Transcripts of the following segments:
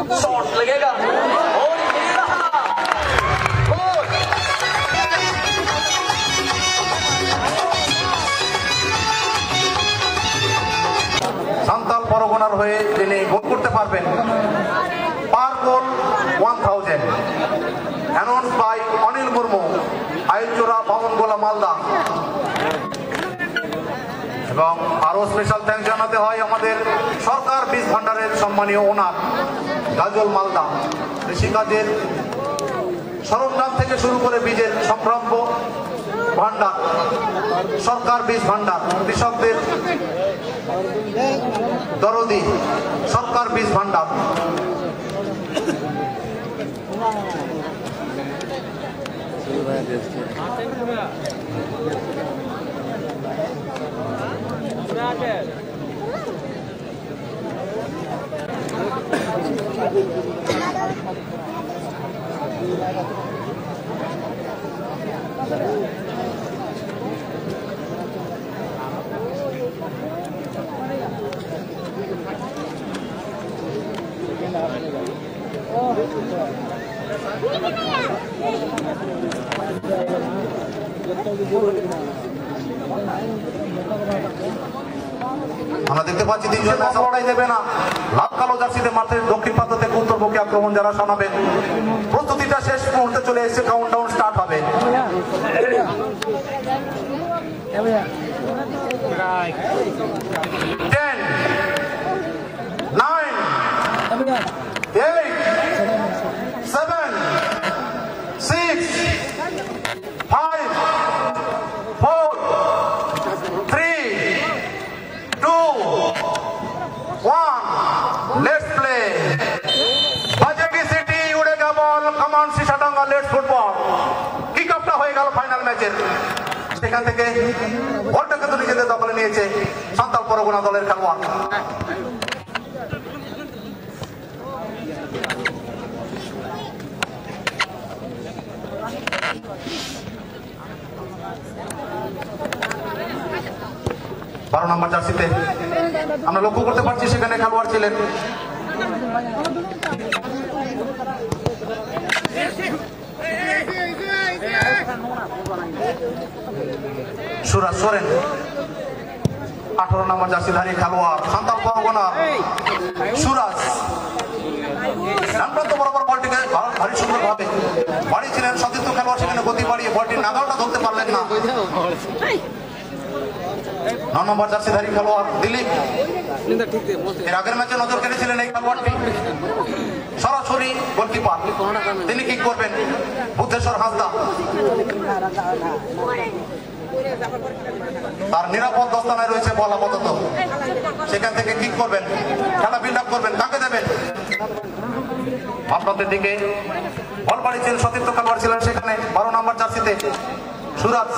Shot लगेगा और ये रहा गोल। সান্তাল পরগনার হয়ে তিনি গোল করতে পারবেন। পার গোল 1000 অ্যানাউন্স বাই অনিল মুর্মু, আইলচোরা, বামনগোলা, মালদা। এবং আরো স্পেশাল থ্যাঙ্কস জানাতে হয় আমাদের সরকার বীজ ভান্ডারের সম্মানীয় ওনার গাজল মালদা। কৃষিকাজের সরঞ্জাম থেকে শুরু করে বীজের সম্ভাব্য ভান্ডার, সরকার বীজ ভান্ডার, কৃষকদের দরদি সরকার বীজ ভান্ডার। আমরা দেখতে পাচ্ছি তিনজন লড়াই দেবে না। লাল কালো জার্সিতে মাঠের দক্ষিণ প্রান্ত থেকে উত্তরমুখী আক্রমণ যারা শোনাবেন। প্রস্তুতিটা শেষ মুহূর্তে চলে এসেছে, কাউন্টডাউন স্টার্ট হবে। 10, 9, 8, 7, 6, 5, 4, 3, 2, 1, let's play. বাজেগি সিটি উড়েগা বল, কামান সিসাডাঙ্গা, লেটস ফুটবল। কিক আপটা হয়ে গেল ফাইনাল ম্যাচের। সেখান থেকে বলটাকে তো নিজেদের দখলে নিয়েছে সান্তাল পরগনা দলের খেলোয়াড়। বারো নম্বর জার্সিতে আমরা লক্ষ্য করতে পারছি সেখানে খেলোয়াড় ছিলেন সুরাজ সোরেন। 18 নম্বর জার্সিধারী খেলোয়াড় সান্তাল পরগনা সুরাজ। ডানপ্রান্ত বরাবর বলটিকে ভারী সুন্দর ভাবে বাড়িয়েছিলেন সতীর্থ খেলোয়াড়, সেখানে গতি বাড়িয়ে বলটির নাগালটা ধরতে পারলেন না। 9 নম্বর জার্সিধারী খেলোয়াড় দিলীপ। এর আগের ম্যাচে নজর কেড়েছিলেন এই খেলোয়াড়টি। সরাসরি গোলকিপার, তিনি কিক করবেন বুদ্ধেশ্বর হাসদা। তার নিরাপদ দস্তানায় রয়েছে বল আপাতত, সেখান থেকে কিক করবেন, খেলা বিল্ড আপ করবেন, কাকে দেবেন আপনাদের দিকে বল বাড়িয়েছেন সতীর্থ খেলোয়াড় ছিলেন সেখানে 12 নম্বর জার্সিতে সুরাজ।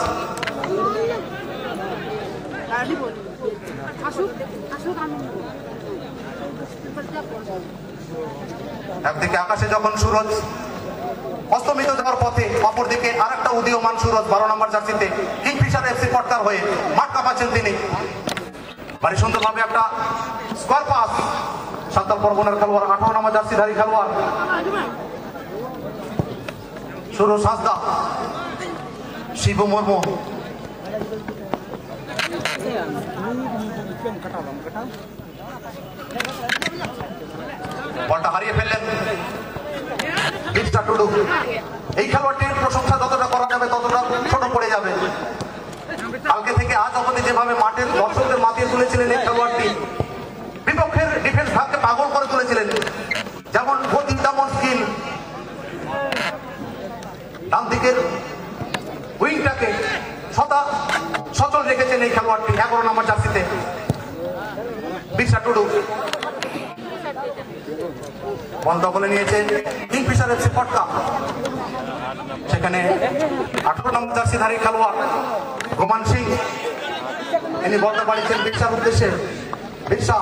একদিকে আকাশে যখন সুরজ অস্তমিত যাওয়ার পথে, অপরদিকে আরেকটা উদীয়মান সুরজ 12 নম্বর জার্সিতে কিংফিশার এফসি পটকার হয়ে মাঠ কাঁপাচ্ছেন তিনি। ভারী সুন্দরভাবে একটা স্কোয়ার পাস সান্তাল পরগনার খেলোয়াড় 18 নম্বর জার্সিধারী খেলোয়াড় সুরজ হাসদা। শিবু মুর্মু বলটা হারিয়ে ফেললেন। এই খেলোয়াড়টির প্রশংসা যতটা করা যাবে ততটা ছোট পড়ে যাবে। কালকে থেকে আজ অবধি যেভাবে মাঠের দর্শকদের মাতিয়ে তুলেছিলেন এই খেলোয়াড়টি, বিপক্ষের ডিফেন্স ভাগকে পাগল করে তুলেছিলেন। যেমন গতি তেমন স্কিল, ডান দিকের উইংটাকে সদা সচল রেখেছেন এই খেলোয়াড়টি 11 নম্বর জার্সিতে বিরসা টুডু। বল দখলে নিয়েছেন কিংফিশার এফসি পটকা, সেখানে 18 নম্বর জার্সিধারী খেলোয়াড় গোমান সিং, তিনি বলটা বাড়িয়েছেন বিরসার উদ্দেশ্যে। বিরসা,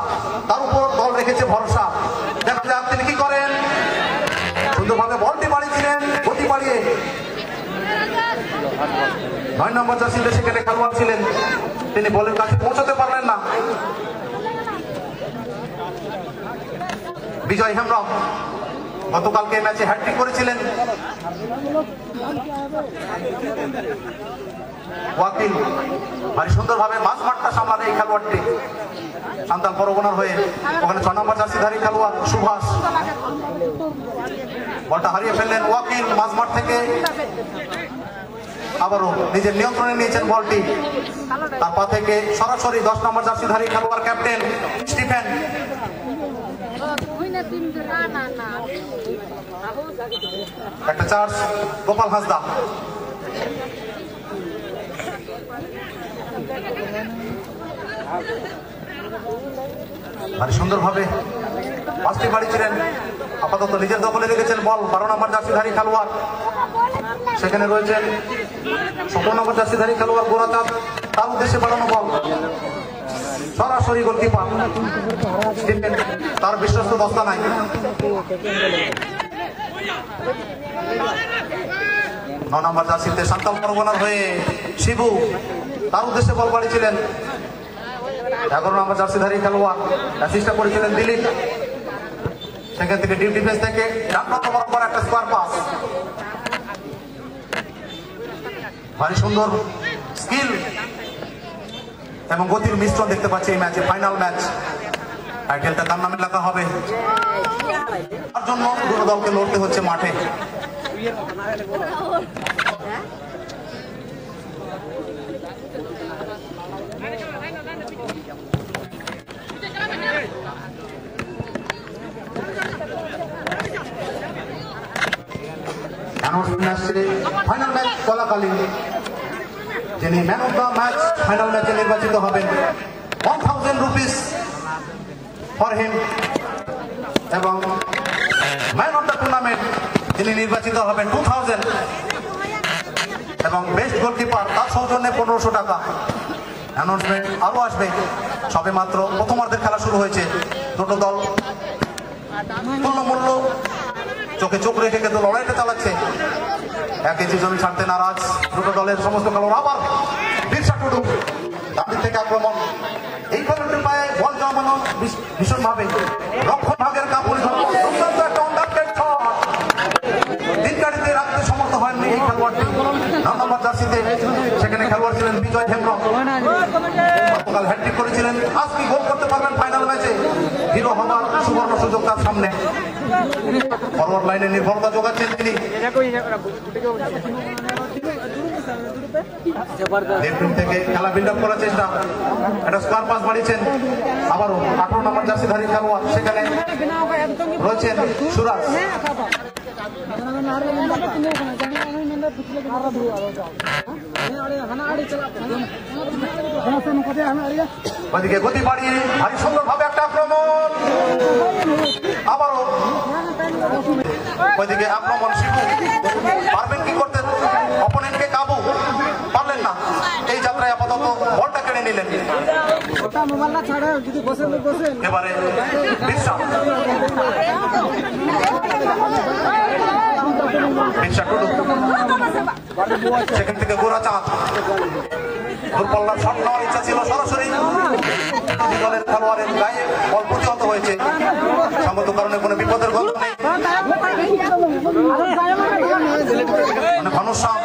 তার উপর দল রেখেছে ভরসা, দেখা যাক তিনি কি করেন। সুন্দরভাবে বলটি বাড়িয়েছিলেন গতি বাড়িয়ে। 9 নম্বর জার্সিতে সেখানে খেলোয়াড় ছিলেন, তিনি বলের কাছে পৌঁছাতে পারলেন না। বিজয় হেমব্রম গতকালকে ম্যাচে হ্যাট্রিক করেছিলেন ওয়াকিল। ভারী সুন্দরভাবে মাঝ মাঠটা সামলান এই খেলোয়াড়টি সান্তাল পরগনার হয়ে। ওখানে 6 নম্বর জার্সিধারী খেলোয়াড় সুভাষ, বলটা হারিয়ে ফেললেন ওয়াকিল মাঝ মাঠ থেকে। আবারও নিজের নিয়ন্ত্রণে নিয়েছেন বলটি, তার পা থেকে সরাসরি 10 নম্বর জার্সিধারী খেলোয়াড় ক্যাপ্টেন স্টিফেন। একটা চার্জ গোপাল হাসদা। ভারী সুন্দরভাবে পাঁচটি বাড়িছিলেন, আপাতত নিজের দখলে রেখেছেন বল 12 নম্বর জার্সিধারী খেলোয়াড়। সেখানে রয়েছেন 17 নম্বর জার্সিধারী খেলোয়াড় গোরাচাঁদ, তার উদ্দেশ্যে বাড়ানো বল সরাসরি গোলকিপার স্টিফেন, তার বিশ্বস্ত দস্তা নাই। 9 নম্বর জার্সিতে সান্তাল পরগনার হয়ে শিবু, তার উদ্দেশ্যে বল বাড়িয়েছিলেন 11 নম্বর জার্সিধারী খেলোয়াড়, অ্যাসিস্ট করেছিলেন দিলীপ। সেখান থেকে ডিপ ডিফেন্স থেকে ডান প্রান্ত বরাবর একটা স্কোয়ার পাস। ভারী সুন্দর স্কিল এবং গতির মিশ্রণ দেখতে পাচ্ছি এই ম্যাচে। ফাইনাল ম্যাচ, টাইটেলটা তার নামে লেখা হবে, তার জন্য দুটো দলকে লড়তে হচ্ছে মাঠে। ফাইনাল ম্যাচ চলাকালীন যিনি man of the match final ম্যাচে নির্বাচিত হবেন 1000 রুপিস ফর হিম, এবং ম্যান অফ দ্য টুর্নামেন্ট যিনি নির্বাচিত হবেন 2000, এবং বেস্ট গোলকিপার তার সৌজন্যে 1500 টাকা। অ্যানাউন্সমেন্ট আরও আসবে, সবে মাত্র প্রথমার্ধের খেলা শুরু হয়েছে। দুটো দল তুল্যমূল্য চোখে চোখ রেখে কিন্তু লড়াইটা চালাচ্ছে। 1 ইঞ্চি জমি ছাড়তে নারাজ দুটো দলের সমস্ত খেলোয়াড়। আবার বিরসা টুডু দাঁড়িয়ে থেকে আক্রমণ, এই খেলোয়াড়টির পায়ে বল জমানো ভীষণভাবে রক্ষণ ভাগের কাপড় দিনকাঠিতে রাখতে সমর্থ হয়নি এই খেলোয়াড়টি 9 নম্বর জার্সিতে। সেখানে খেলোয়াড় ছিলেন বিজয় হেমব্রম, গতকাল হ্যাট্রিক করেছিলেন। আজ কি গোল করতে পারবেন ফাইনাল ম্যাচে? হিরো হবার সুবর্ণ সুযোগ তার সামনে। ফরওয়ার্ড লাইনে নির্ভরতা যোগাচ্ছেন তিনি। থেকে খেলা বিল্ড আপ করার চেষ্টা, একটা স্কোয়ার পাস বাড়িয়েছেন। আবারও 18 নম্বর জার্সিধারী খেলোয়াড় সেখানে রয়েছেন সুরাজ। ওইদিকে গতি বাড়িয়ে ভারী সুন্দরভাবে একটা আক্রমণ, আবারও ওইদিকে আক্রমণ। শিবু পারবেন কি করতে? অপোনেন্টকে কাবু পারলেন না। এই যাত্রায় আপাতত বলটা কেড়ে নিলেন। এবারে বিরসা টুডু, সেখান থেকে গোরাচাঁদ। দূরপাল্লার শট নেওয়ার ইচ্ছা ছিল, সরাসরি দলের খেলোয়াড়ের গায়ে বল প্রতিহত হয়েছে। সঙ্গত কারণে কোনো বিপদের গল্প নেই। ঘনশ্যাম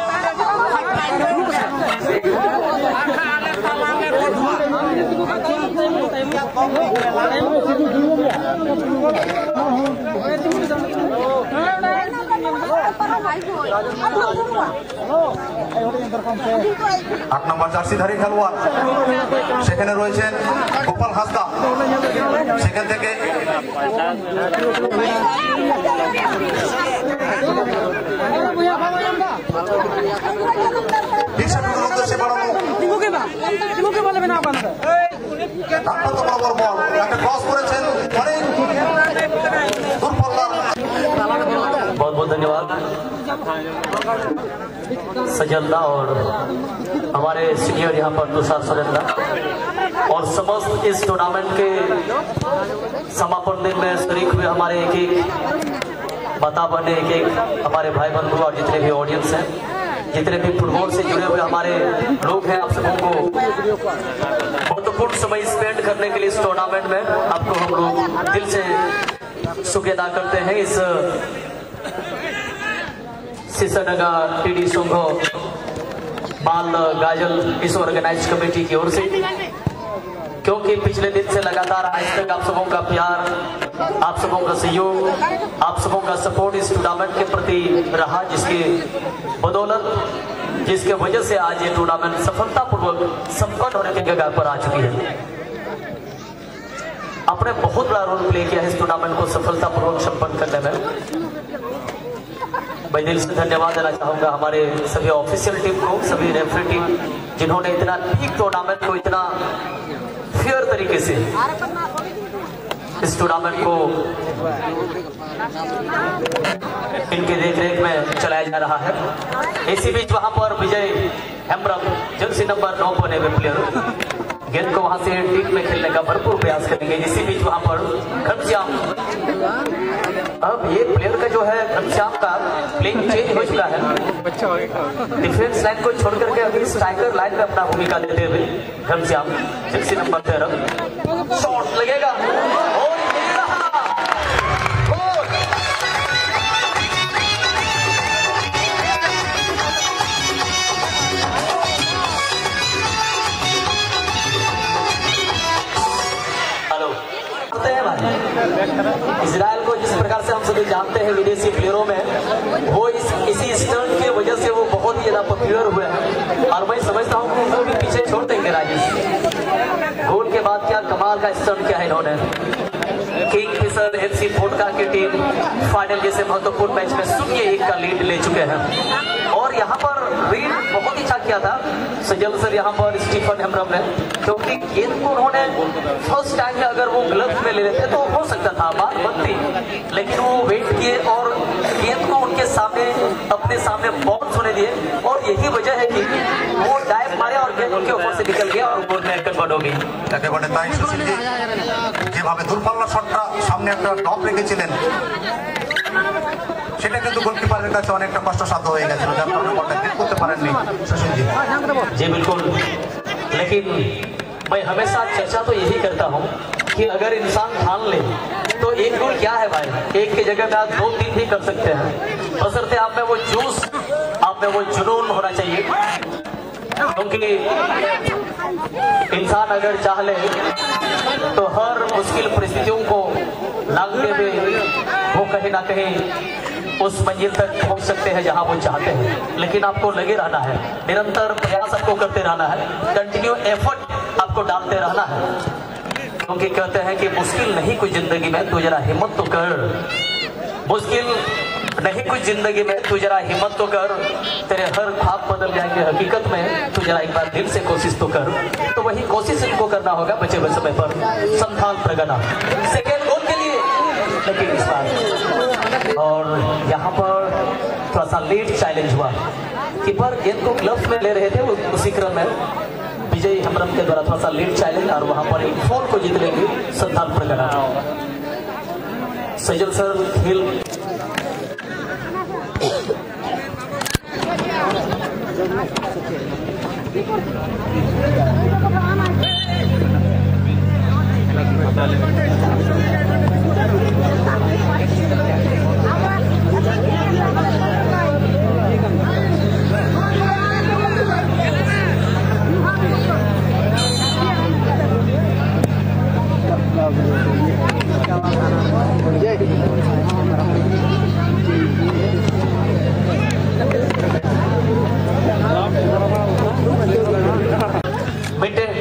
আট নম্বর জার্সিধারী খেলোয়াড় সেখানে রয়েছেন গোপাল হাসদা। সেখান থেকে बहुत बहुत धन्यवाद सजल्ला और हमारे सीनियर यहाँ पर तुषार सजल्ला और समस्त इस टूर्नामेंट के समापन दिन में शरीक हुए हमारे एक बता बने एक हमारे भाई बंधु और जितने भी ऑडियंस हैं, जितने भी फुटबॉल से जुड़े हुए हमारे लोग हैं, आप सबों को महत्वपूर्ण समय स्पेंड करने के लिए इस टूर्नामेंट में आपको हम लोग दिल से शुक्रिया अदा करते हैं इस सिसनगा टीडी संघो बाल गाजल इस ऑर्गेनाइज कमेटी की ओर से, क्योंकि पिछले दिन से लगातार आज तक आप सबों का प्यार, आप सबों का सहयोग, आप सबों का सपोर्ट इस टूर्नामेंट के प्रति रहा, जिसके बदौलत, जिसके वजह से आज ये टूर्नामेंट सफलतापूर्वक संपन्न होने के कगार पर आ चुकी है। आपने बहुत बड़ा रोल प्ले किया है इस टूर्नामेंट को सफलतापूर्वक संपन्न करने में। मैं दिल से धन्यवाद देना चाहूंगा हमारे सभी ऑफिशियल टीम को, सभी रेफरी टीम, जिन्होंने इतना ठीक टूर्नामेंट को इतना फेयर तरीके से इस टूर्नामेंट को इनके देखरेख में चलाया जा रहा है। इसी बीच वहां पर विजय हेम्ब्रम जर्सी नंबर 9 बने हुए प्लेयर गेंद को वहां से डीप में खेलने का भरपूर प्रयास करेंगे। इसी बीच वहां पर घनश्याम, अब ये प्लेयर का जो है घनश्याम का प्लेइंग चेंज हो चुका है। डिफेंस लाइन को छोड़ करके अभी स्ट्राइकर लाइन में अपना भूमिका देते हुए घनश्याम जर्सी नंबर 13, शॉट लगेगा और इजराइल को जिस प्रकार से हम सभी जानते हैं विदेशी प्लेयरों में, वो इसी स्टंट की वजह से वो बहुत ही ज्यादा पॉपुलर हुए हैं और मैं समझता हूँ कि उनको भी पीछे छोड़ देंगे राजेश। गोल के बाद क्या कमाल का स्टंट किया है इन्होंने। किंगफिशर एफसी पोटका की टीम फाइनल जैसे महत्वपूर्ण मैच में 0-1 का लीड ले चुके हैं और यहाँ पर रीड बहुत अच्छा किया था सजल सर यहाँ पर स्टीफन हेम्ब्रम ने, क्योंकि गेंद को उन्होंने फर्स्ट टाइम में अगर वो ग्लव्स में ले लेते तो हो सकता था बात बनती, लेकिन वो वेट किए और गेंद को उनके सामने अपने सामने बाउंस होने दिए और यही वजह है कि वो डाइव मारे और गेंद उनके ऊपर से निकल गया और गोल में कन्वर्ट हो गई। যেভাবে দূরপাল্লা শটটা সামনে একটা টপ রেখেছিলেন সেটা কিন্তু গোলকিপারের কাছে অনেকটা কষ্টসাধ্য হয়ে গেছিল, যার কারণে বলটা হিট করতে পারেননি সুশীল जी। बिल्कुल, लेकिन मैं हमेशा चर्चा तो यही करता हूँ कि अगर इंसान ठान ले तो एक गोल क्या है भाई, एक की जगह में आप 2-3 भी कर सकते हैं, बशर्ते आप में वो जोश, आप में वो जुनून होना चाहिए। क्योंकि इंसान अगर चाह ले तो हर मुश्किल परिस्थितियों को लांघते हुए वो कहीं ना कहीं उस मंजिल तक पहुंच सकते हैं जहां वो चाहते हैं। लेकिन आपको लगे रहना है, निरंतर प्रयास आपको करते रहना है, कंटिन्यू एफर्ट आपको डालते रहना है, क्योंकि कहते हैं कि मुश्किल नहीं कुछ जिंदगी में, तू जरा हिम्मत तो कर। मुश्किल नहीं कुछ जिंदगी में, तू जरा हिम्मत तो कर, तेरे हर ख्वाब बदल जाएंगे हकीकत में, तू जरा एक बार दिल से कोशिश तो कर। तो वही कोशिश इनको करना होगा बचे हुए समय पर। संथाल प्रगना सेकेंड गोल के लिए, लेकिन इस बार और यहाँ पर थोड़ा सा लेट चैलेंज हुआ। कीपर गेंद को ग्लव्स में ले रहे थे, उसी क्रम में विजय हेम्ब्रम के द्वारा थोड़ा सा लेट चैलेंज और वहां पर एक फोन को जीत लेंगे संथाल प्रगना। सजल सर खेल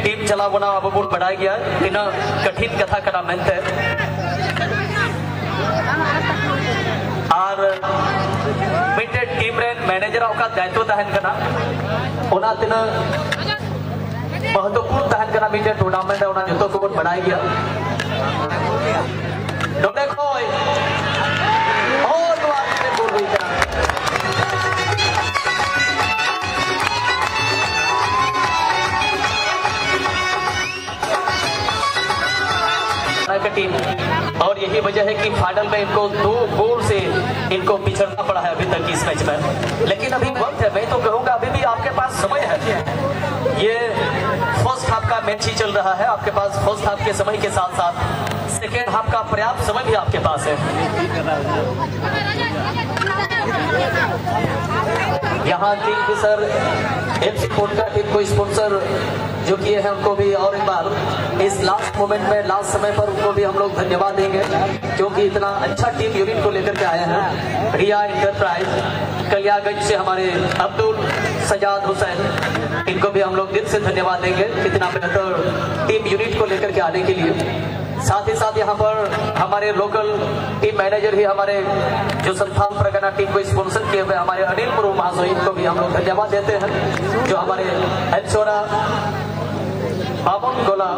टीम चला बना अब बोल बढ़ाया गया इन कठिन कथा का नाम है और मिटे टीम रे मैनेजर का दायित्व तहन करना ओना तिन महत्वपूर्ण तहन करना मिटे टूर्नामेंट है ओना जतो को बढ़ाया गया डोने खोय और दुआ से बोल रही है टीम और यही वजह है कि फाइनल में इनको 2 गोल से इनको पिछड़ना पड़ा है अभी तक इस मैच में। लेकिन अभी वक्त है, मैं तो कहूंगा अभी भी आपके पास समय है। ये फर्स्ट हाफ का मैच ही चल रहा है, आपके पास फर्स्ट हाफ के समय के साथ साथ सेकेंड हाफ का पर्याप्त समय भी आपके पास है। यहाँ किंगफिशर एफसी पोटका टीम को स्पॉन्सर जो किए हैं उनको भी और एक बार इस लास्ट मोमेंट में, लास्ट समय पर उनको भी हम लोग धन्यवाद देंगे, क्योंकि इतना अच्छा टीम यूनिट को लेकर के आए हैं। रिया एंटरप्राइज कलियागंज से हमारे अब्दुल सजाद हुसैन, इनको भी हम लोग दिल से धन्यवाद देंगे इतना बेहतर टीम यूनिट को लेकर के आने के लिए। साथ ही साथ यहाँ पर हमारे लोकल टीम मैनेजर ही हमारे जो संथाल परगना टीम को स्पॉन्सर किए हुए हमारे अनिल मुर्मू महाशय, इनको भी हम लोग धन्यवाद देते हैं। जो हमारे एलचोरा बावन गोला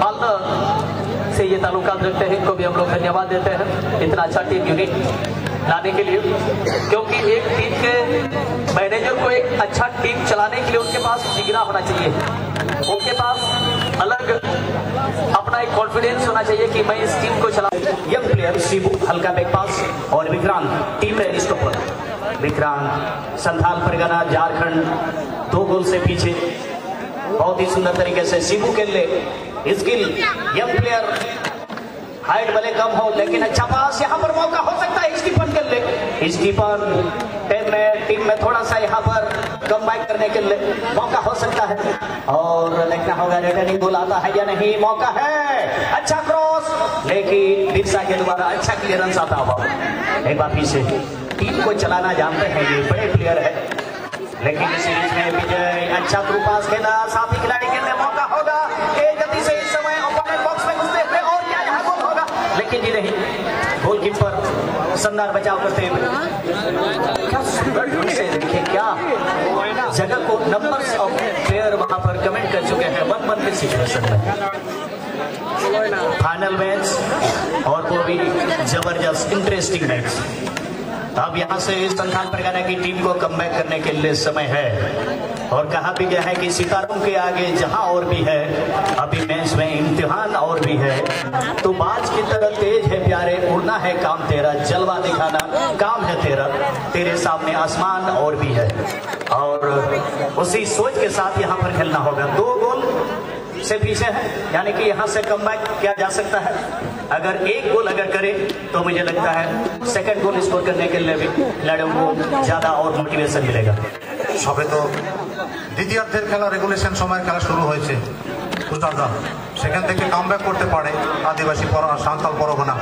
मालदा से ये ताल्लुकात रखते हैं, इनको भी हम लोग धन्यवाद देते हैं इतना अच्छा टीम यूनिट लाने के लिए। क्योंकि एक टीम के मैनेजर को एक अच्छा टीम चलाने के लिए उनके पास जिगरा होना चाहिए, उनके पास अलग अपना एक कॉन्फिडेंस होना चाहिए कि मैं इस टीम को चला। यंग प्लेयर शिबू हल्का बैक पास और विक्रांत टीम में स्टॉपर। विक्रांत संथाल परगना झारखंड 2 गोल से पीछे, बहुत ही सुंदर तरीके से शिबू के लिए स्किल। यंग प्लेयर हाइट भले कम हो लेकिन अच्छा पास, यहाँ पर मौका हो सकता है स्टीफन के लिए। स्टीफन टीम में थोड़ा सा यहाँ पर कम बैक करने के लिए मौका हो सकता है और देखना होगा रिटर्निंग गोल आता है या नहीं। मौका है, अच्छा क्रॉस, लेकिन बिरसा के द्वारा अच्छा क्लियरेंस आता हुआ। एक बार पीछे टीम को चलाना जानते हैं ये बड़े प्लेयर है, लेकिन इस सीरीज में विजय अच्छा थ्रू पास खेला, साथी खिलाड़ी के लिए मौका होगा। एक गति से इस समय ओपोनेंट बॉक्स में घुसते हुए और क्या यहाँ गोल होगा, लेकिन जी नहीं, गोलकीपर शानदार बचाव करते हुए। क्या सुंदर ढंग से देखिए, क्या जगह को नंबर्स ऑफ प्लेयर वहां पर कमेंट कर चुके हैं 1-1 के सिचुएशन में। फाइनल मैच और वो भी जबरदस्त इंटरेस्टिंग मैच। अब यहाँ से संथाल परगना की टीम को कमबैक करने के लिए समय है और कहा भी गया है कि सितारों के आगे जहां और भी है अभी मैच में इम्तिहान और भी है। तो बाज की तरह तेज है प्यारे, उड़ना है काम तेरा, जलवा दिखाना काम है तेरा, तेरे सामने आसमान और भी है। और उसी सोच के साथ यहाँ पर खेलना होगा। 2 गोल से पीछे है, यानी कि यहाँ से कमबैक किया जा सकता है। अगर 1 गोल अगर करे तो मुझे लगता है सेकंड गोल स्कोर करने के लिए भी खिलाड़ियों को ज्यादा और मोटिवेशन मिलेगा। সবে তো দ্বিতীয়ার্ধের খেলা রেগুলেশন সময়ের খেলা শুরু হয়েছে। তুষারদা সেখান থেকে কামব্যাক করতে পারে আদিবাসী সাঁওতাল পরগনা,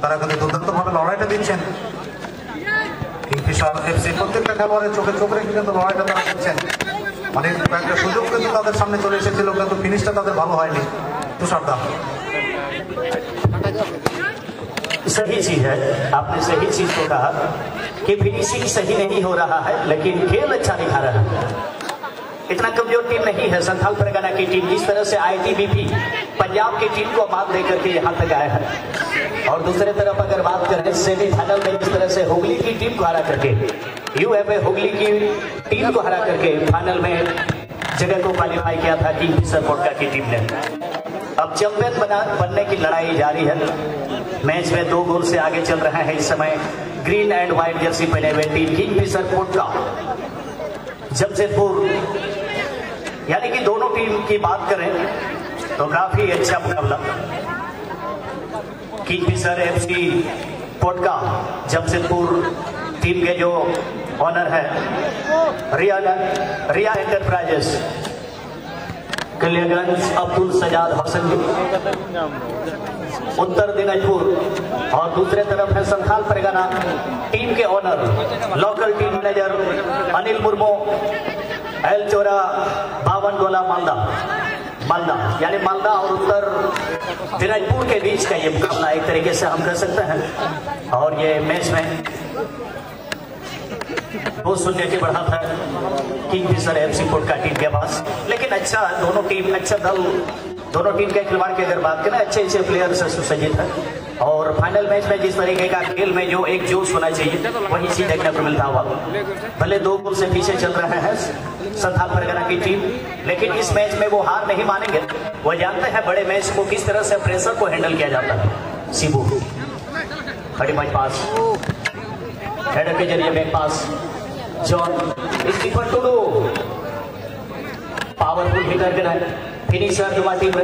তারা কিন্তু দুর্দান্তভাবে লড়াইটা দিচ্ছেন। কিংফিশার এফসি প্রত্যেকটা খেলোয়াড়ের চোখে চোখ রেখে কিন্তু লড়াইটা তারা দিচ্ছেন। অনেক একটা সুযোগ কিন্তু তাদের সামনে চলে এসেছিল, কিন্তু ফিনিশটা তাদের ভালো হয়নি। তুষারদা सही चीज है, आपने सही चीज को कहा कि फिनिशिंग सही नहीं हो रहा है, लेकिन खेल अच्छा दिखा रहा है। इतना कमजोर टीम नहीं है संथाल परगना की टीम, जिस तरह से आईटीबीपी पंजाब की टीम को मात देकर के यहाँ तक आया है। और दूसरी तरफ अगर बात करें सेमीफाइनल में जिस तरह से हुगली की टीम को हरा करके, यूएफए हुगली की टीम को हरा करके फाइनल में जगह को क्वालिफाई किया था किंगफिशर पोटका की टीम ने। अब चैंपियन बनने की लड़ाई जारी है। मैच में 2 गोल से आगे चल रहा है इस समय ग्रीन एंड व्हाइट जर्सी पहने हुए टीम किंगफिशर पोटका जमशेदपुर। यानी कि दोनों टीम की बात करें तो काफी अच्छा मुकाबला। Kingfisher FC Potka Jamshedpur team के जो ऑनर है रिया एंटरप्राइजेस कलियागंज अब्दुल सजाद हुसैन, उत्तर दिनाजपुर, और दूसरे तरफ है संथाल परगना टीम के owner local team manager Anil Murmu, एलचोरा 52 गोला मालदा, यानी मालदा और उत्तर दिनाजपुर के बीच का ये मुकाबला एक तरीके से हम कह सकते हैं। और ये मैच में 2-0 की बढ़त है किंगफिशर एफसी पोटका टीम के पास। लेकिन अच्छा दोनों टीम, अच्छा दल, दोनों टीम के खिलाड़ी की अगर बात करें अच्छे प्लेयर से सुसज्जित है। और फाइनल मैच में जिस तरीके का खेल में जो एक जोश होना चाहिए वही चीज देखने को मिलता हुआ। भले 2 गोल से पीछे चल रहे हैं संथाल परगना की टीम, लेकिन इस मैच में वो हार नहीं मानेंगे। वो जानते हैं बड़े मैच को किस तरह से प्रेशर को हैंडल किया जाता है। शिबू बड़ी मैच पास, हेडर के जरिए back pass, John Stephen Tudu powerful hitter के फिनिशर दुआ टीम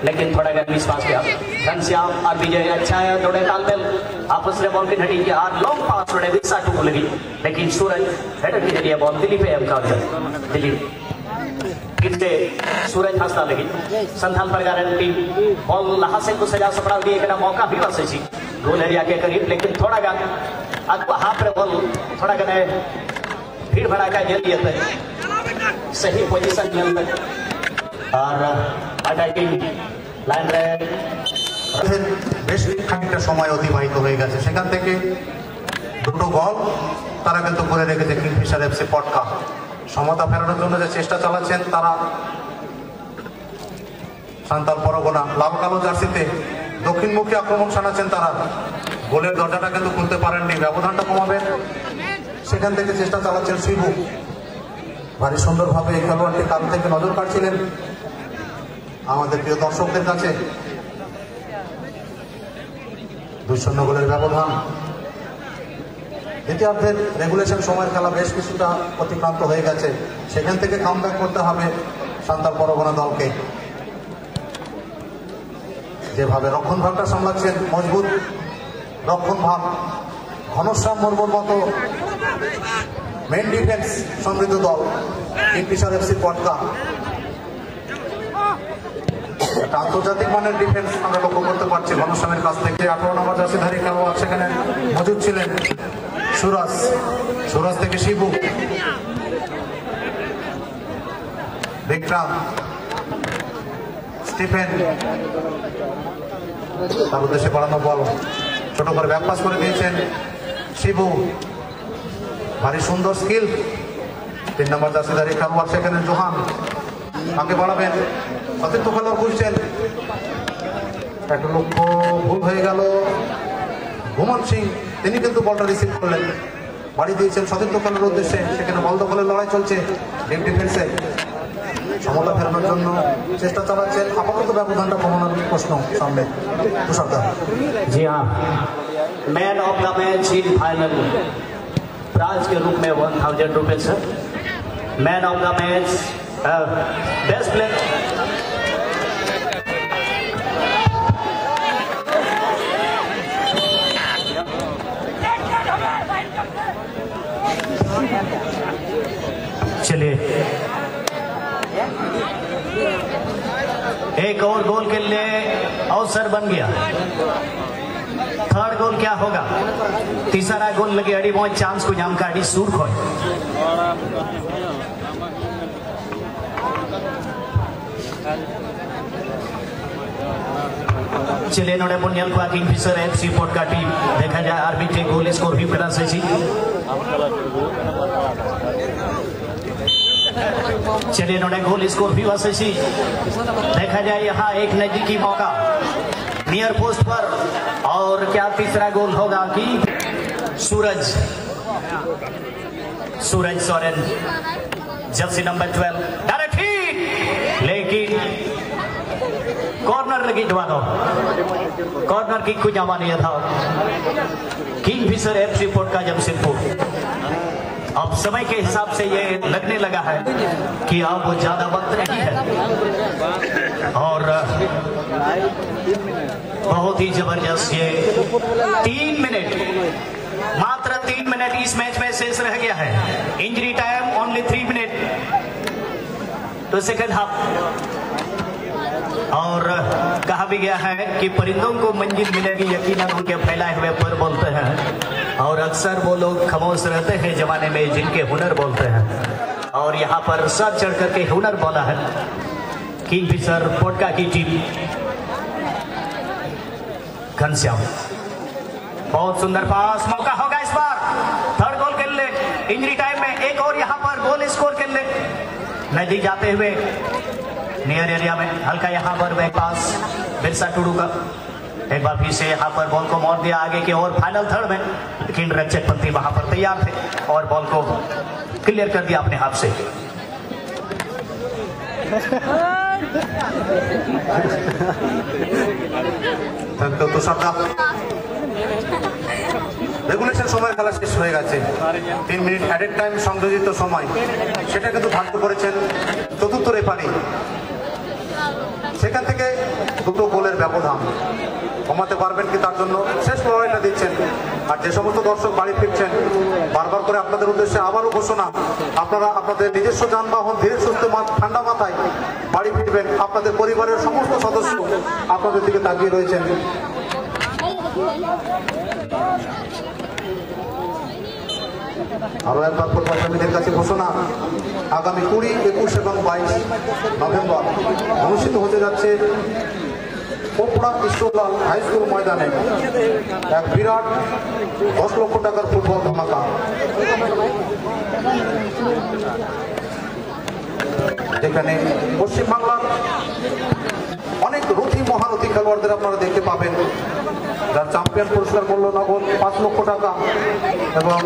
लेकिन थोड़ा सा विश्वास किया घनश्याम और विजय अच्छा है थोड़े तालमेल आपस में बॉल की घटी और लॉन्ग पास थोड़े विक्सा टूक लगी लेकिन सूरज हेडर के जरिए बॉल दिलीप है दिलीप कितने सूरज हंसना लगी संथाल प्रगारण टीम बॉल लहासे को सजा सपड़ा दिए कि मौका भी वैसे सी गोल एरिया के करीब लेकिन थोड़ा गा अब वहां पर बॉल थोड़ा गने भीड़ भड़ाका जल्दी है सही पोजीशन मिल और अटैकिंग लाइन रे বেশ খানিকটা সময় অতিবাহিত হয়ে গেছে সেখান থেকে দুটো গোল তারা কিন্তু করে রেখেছে কিংফিশার এফসি পটকা সমতা ফেরানোর জন্য যে চেষ্টা চালাচ্ছেন তারা সান্তাল পরগনা লাল কালো জার্সিতে দক্ষিণমুখী আক্রমণ শানাচ্ছেন তারা গোলের দরজাটা কিন্তু খুলতে পারেননি ব্যবধানটা কমাবেন সেখান থেকে চেষ্টা চালাচ্ছেন শিবু ভারী সুন্দরভাবে এই খেলোয়াড়টি কাল থেকে নজর কাটছিলেন আমাদের প্রিয় দর্শকদের কাছে 2-0 গোলের ব্যবধান দ্বিতীয়ার্ধের রেগুলেশন সময়ের খেলা বেশ কিছুটা অতিক্রান্ত হয়ে গেছে সেখান থেকে কামব্যাক করতে হবে সান্তাল পরগনা দলকে যেভাবে রক্ষণভাগটা সামলাচ্ছেন মজবুত রক্ষণভাগ ঘনশ্যাম মুর্মুর মতো মেন ডিফেন্স সমৃদ্ধ দল কিংফিশার এফসি পটকা আন্তর্জাতিক মানের ডিফেন্স আমরা লক্ষ্য করতে পারছি ঘনশ্যামের কাছ থেকে 18 নম্বর জার্সিধারী খেলোয়াড় সেখানে মজুদ ছিলেন সুরাজ থেকে শিবু বিক্রম স্টিফেন তার উদ্দেশ্যে বাড়ানো বল ছোট করে ব্যাক পাস করে দিয়েছেন শিবু ভারী সুন্দর স্কিল 3 নম্বর জার্সিধারী খেলোয়াড় সেখানে জোহান আগে বাড়াবেন সতীর্থ খেলোয়াড় খুঁজছেন একটা লক্ষ্য ভুল হয়ে গেল ঘুমান সিং তিনি কিন্তু বলটা রিসিভ করলেন বাড়ি দিয়েছেন সতীর্থ খেলোয়াড়ের উদ্দেশ্যে সেখানে বল দখলের লড়াই চলছে ডিপ ডিফেন্সে সমতা ফেরানোর জন্য চেষ্টা চালাচ্ছেন আপাতত ব্যবধানটা কমানোর প্রশ্ন সামনে তুষারদা जी हाँ man of the match in final prize के रूप में 1000 रुपए sir man of the match best player चलिए एक और गोल के लिए अवसर बन गया थर्ड गोल क्या होगा तीसरा गोल लगे अड़ी बहुत चांस को जाम का अड़ी सूर खोए चलिए नोड़े पुण्यम को किंगफिशर एफसी पटका टीम देखा जाए आर्बिट्रे गोल स्कोर भी करा से चलिए नोड़े गोल स्कोर भी वैसे सी देखा जाए यहाँ एक नजदीकी मौका नियर पोस्ट पर और क्या तीसरा गोल होगा कि Suraj Soren jersey number 12 direct hit लेकिन कॉर्नर लगी जवानों कॉर्नर की कुछ जमानिया था किंगफिशर एफसी पटका जमशेदपुर अब समय के हिसाब से ये लगने लगा है कि अब वो ज्यादा वक्त नहीं है और बहुत ही जबरदस्त ये 3 मिनट मात्र 3 मिनट इस मैच में शेष रह गया है इंजरी टाइम ओनली 3 मिनट तो सेकंड हाफ और कहा भी गया है कि परिंदों को मंजिल मिलेगी यकीनन उनके फैलाए हुए पर बोलते हैं और अक्सर वो लोग खामोश रहते हैं जमाने में जिनके हुनर बोलते हैं और यहाँ पर सर चढ़ करके हुनर बोला है किंगफिशर पटका की टीम घनश्याम बहुत सुंदर पास मौका होगा इस बार थर्ड गोल के लिए इंजरी टाइम में एक और यहाँ पर गोल स्कोर के लिए नजदीक जाते हुए नियर एरिया में हल्का यहाँ पर बैक पास बिरसा टुडू का एक बार फिर से यहाँ पर बॉल को मोड़ दिया आगे की ओर फाइनल थर्ड में लेकिन रक्षक पंथी वहां पर तैयार थे और बॉल को क्लियर कर दिया अपने हाथ से রেগুলেশন সময় খেলা শেষ হয়ে গেছে 3 মিনিট অ্যাডেড টাইম সংযোজিত সময় সেটা কিন্তু ভাগ্য করেছেন চতুর্থ রেফারি সেখান থেকে দুটো গোলের ব্যবধান কমাতে পারবেন কি তার জন্য শেষ লড়াইটা দিচ্ছেন। আর যে সমস্ত দর্শক বাড়ি ফিরছেন বারবার করে আপনাদের উদ্দেশ্যে আবারও ঘোষণা, আপনারা আপনাদের নিজস্ব যানবাহন ধীরে সুস্থে ঠান্ডা মাথায় বাড়ি ফিরবেন। আপনাদের পরিবারের সমস্ত সদস্য আপনাদের দিকে তাকিয়ে রয়েছেন। আরো একবার প্রবাসীদের কাছে ঘোষণা, আগামী 20, 21 এবং 22 নভেম্বর অনুষ্ঠিত হতে যাচ্ছে পোপড়া ঈশ্বরলাল হাই স্কুল ময়দানে এক বিরাট 10 লক্ষ টাকার ফুটবল ধামাকা। যেখানে পশ্চিমবাংলার অনেক রথী মহারথী খেলোয়াড়দের আপনারা দেখতে পাবেন, যার চ্যাম্পিয়ন পুরস্কার মূল্য নগদ 5 লক্ষ টাকা এবং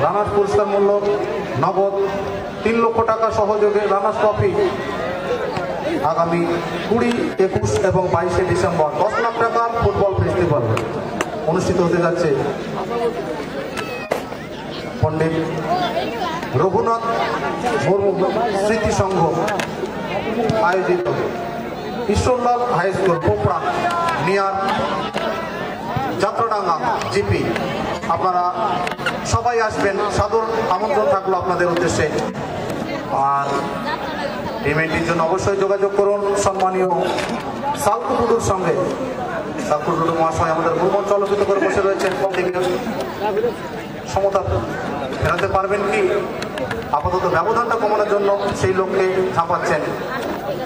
রানার্স পুরস্কার মূল্য নগদ 3 লক্ষ টাকা সহযোগে রানার্স ট্রফি আগামী 20, 21 এবং 22 ডিসেম্বর 10 লাখ টাকার ফুটবল ফেস্টিভ্যাল অনুষ্ঠিত হতে যাচ্ছে পণ্ডিত রঘুনাথ মুর্মু স্মৃতি সংঘ আয়োজিত Ishwarlal high school Popra near Jatradanga GP. আপনারা সবাই আসবেন, সাদর আমন্ত্রণ থাকলো আপনাদের উদ্দেশ্যে। আর পেমেন্টের জন্য অবশ্যই যোগাযোগ করুন সম্মানীয় সালকু টুডুর সঙ্গে। সালকু টুডু মহাশয় আমাদের ভ্রমণ চলচ্চিত করে বসে রয়েছেন, সমতা ফেরাতে পারবেন কি? আপাতত ব্যবধানটা কমানোর জন্য সেই লক্ষ্যে ঝাঁপাচ্ছেন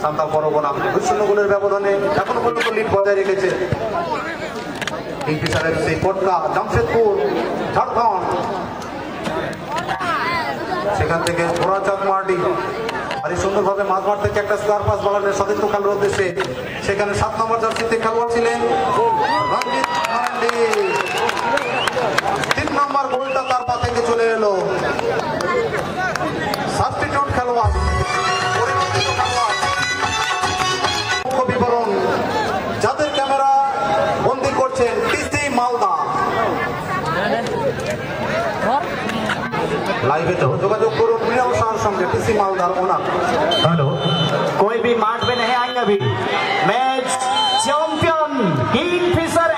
সান্তাল পরগনা। 2-0 গোলের ব্যবধানে এখনো পর্যন্ত লিড বজায় রেখেছে কিংফিশার এফসি পটকা জামশেদপুর ঝাড়খণ্ড। সেখান থেকে ঘোড়াচাঁদ মার্ডি আর এই সুন্দরভাবে মাঝমাঠ থেকে একটা স্কোয়ার পাস বলারের সতীর্থ খেলার উদ্দেশ্যে সেখানে 7 নম্বর জার্সিতে খেলোয়াড় ছিলেন রঞ্জিত মান্ডি। 3 নম্বর গোলটা তার পা থেকে চলে এলো। সাবস্টিটিউট খেলোয়াড়, পরিবর্তিত খেলোয়াড়। মুখ্য বিবরণ যাদের ক্যামেরা বন্দী করছেন টিসি মালদা। लाइव जोगाजोग करुन मृणाल शाहर संगे टीसी मालदार ओनर। हेलो, कोई भी मार्ट में नहीं आएंगे अभी। Match champion Kingfisher